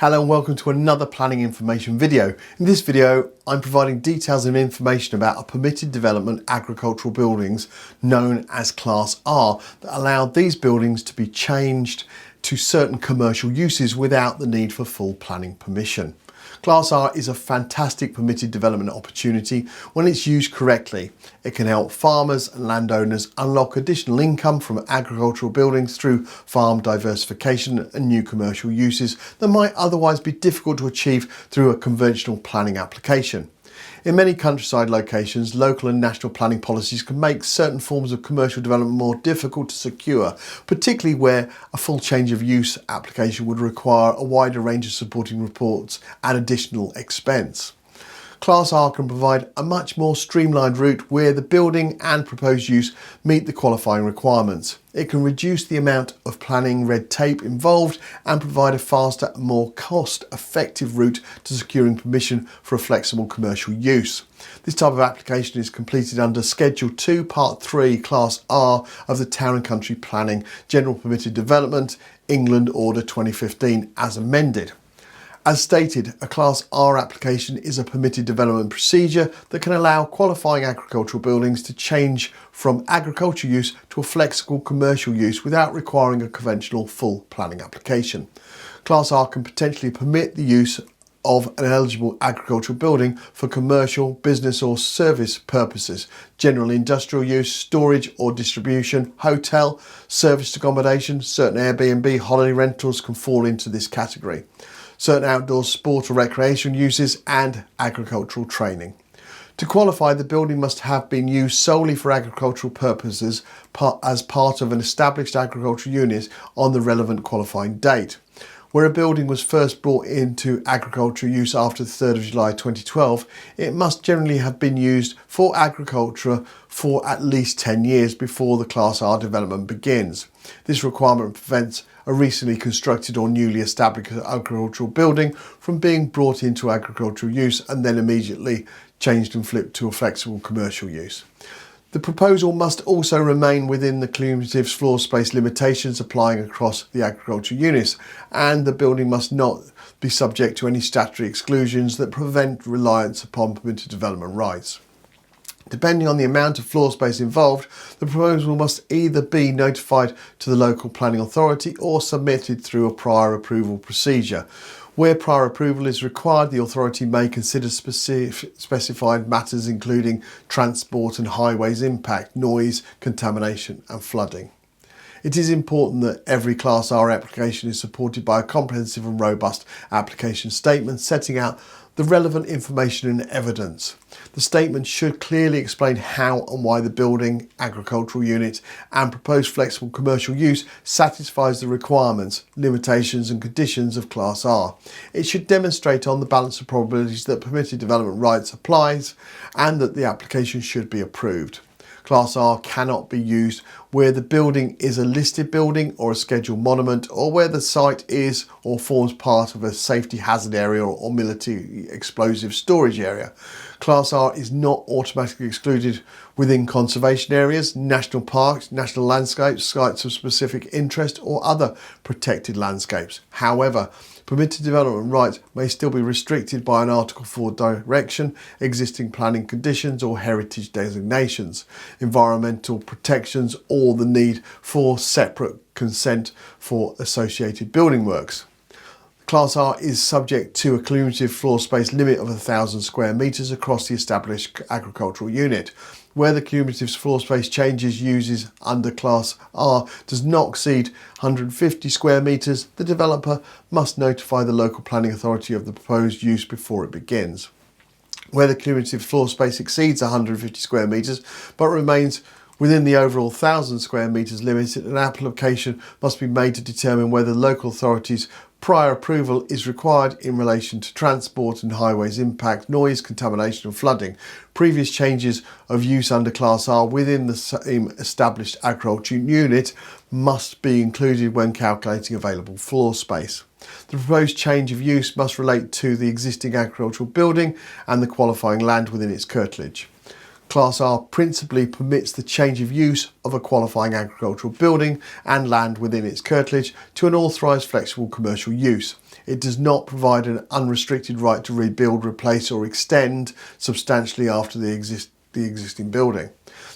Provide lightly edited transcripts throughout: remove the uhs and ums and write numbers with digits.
Hello and welcome to another planning information video. In this video, I'm providing details and information about a permitted development agricultural buildings known as Class R that allow these buildings to be changed to certain commercial uses without the need for full planning permission. Class R is a fantastic permitted development opportunity when it's used correctly. It can help farmers and landowners unlock additional income from agricultural buildings through farm diversification and new commercial uses that might otherwise be difficult to achieve through a conventional planning application. In many countryside locations, local and national planning policies can make certain forms of commercial development more difficult to secure, particularly where a full change of use application would require a wider range of supporting reports and additional expense. Class R can provide a much more streamlined route where the building and proposed use meet the qualifying requirements. It can reduce the amount of planning red tape involved and provide a faster and more cost-effective route to securing permission for a flexible commercial use. This type of application is completed under Schedule 2, Part 3, Class R of the Town and Country Planning General Permitted Development, England Order 2015 as amended. As stated, a Class R application is a permitted development procedure that can allow qualifying agricultural buildings to change from agricultural use to a flexible commercial use without requiring a conventional full planning application. Class R can potentially permit the use of an eligible agricultural building for commercial, business or service purposes, general industrial use, storage or distribution, hotel, serviced accommodation. Certain Airbnb holiday rentals can fall into this category. Certain outdoor sport or recreation uses and agricultural training. To qualify, the building must have been used solely for agricultural purposes as part of an established agricultural unit on the relevant qualifying date. Where a building was first brought into agricultural use after the 3rd of July 2012, it must generally have been used for agriculture for at least 10 years before the Class R development begins. This requirement prevents a recently constructed or newly established agricultural building from being brought into agricultural use and then immediately changed and flipped to a flexible commercial use. The proposal must also remain within the cumulative floor space limitations applying across the agricultural units, and the building must not be subject to any statutory exclusions that prevent reliance upon permitted development rights. Depending on the amount of floor space involved, the proposal must either be notified to the local planning authority or submitted through a prior approval procedure. Where prior approval is required, the authority may consider specified matters including transport and highways impact, noise, contamination and flooding. It is important that every Class R application is supported by a comprehensive and robust application statement setting out the relevant information and evidence. The statement should clearly explain how and why the building, agricultural unit and proposed flexible commercial use satisfies the requirements, limitations and conditions of Class R. It should demonstrate on the balance of probabilities that permitted development rights applies and that the application should be approved. Class R cannot be used where the building is a listed building or a scheduled monument, or where the site is or forms part of a safety hazard area or military explosive storage area. Class R is not automatically excluded within conservation areas, national parks, national landscapes, sites of specific interest or other protected landscapes. However, permitted development rights may still be restricted by an Article 4 direction, existing planning conditions or heritage designations, environmental protections or the need for separate consent for associated building works. Class R is subject to a cumulative floor space limit of 1,000 square metres across the established agricultural unit. Where the cumulative floor space changes uses under Class R does not exceed 150 square metres, the developer must notify the local planning authority of the proposed use before it begins. Where the cumulative floor space exceeds 150 square metres but remains within the overall 1,000 square metres limit, an application must be made to determine whether local authorities' prior approval is required in relation to transport and highways impact, noise, contamination and flooding. Previous changes of use under Class R within the same established agricultural unit must be included when calculating available floor space. The proposed change of use must relate to the existing agricultural building and the qualifying land within its curtilage. Class R principally permits the change of use of a qualifying agricultural building and land within its curtilage to an authorised flexible commercial use. It does not provide an unrestricted right to rebuild, replace or extend substantially after the existing building.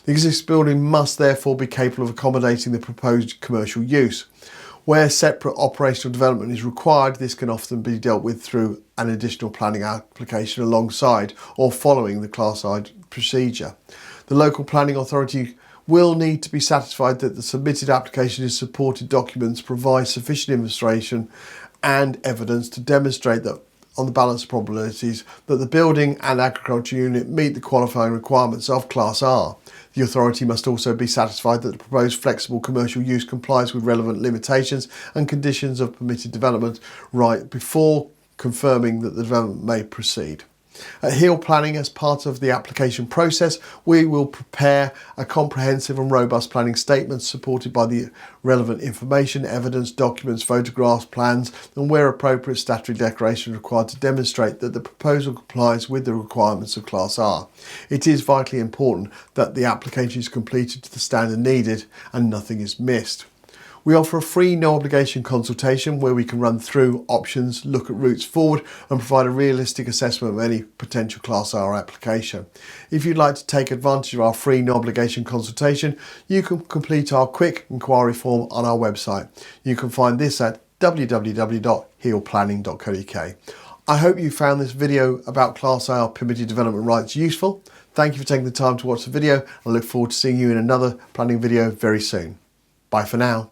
The existing building must therefore be capable of accommodating the proposed commercial use. Where separate operational development is required, this can often be dealt with through an additional planning application alongside or following the Class I procedure. The local planning authority will need to be satisfied that the submitted application is supported documents provide sufficient illustration and evidence to demonstrate that on the balance of probabilities that the building and agriculture unit meet the qualifying requirements of Class R. The authority must also be satisfied that the proposed flexible commercial use complies with relevant limitations and conditions of permitted development right before confirming that the development may proceed. At Heal Planning, as part of the application process, we will prepare a comprehensive and robust planning statement supported by the relevant information, evidence, documents, photographs, plans, and where appropriate statutory declaration required to demonstrate that the proposal complies with the requirements of Class R. It is vitally important that the application is completed to the standard needed and nothing is missed. We offer a free no obligation consultation where we can run through options, look at routes forward and provide a realistic assessment of any potential Class R application. If you'd like to take advantage of our free no obligation consultation, you can complete our quick inquiry form on our website. You can find this at www.healplanning.co.uk. I hope you found this video about Class R permitted development rights useful. Thank you for taking the time to watch the video. I look forward to seeing you in another planning video very soon. Bye for now.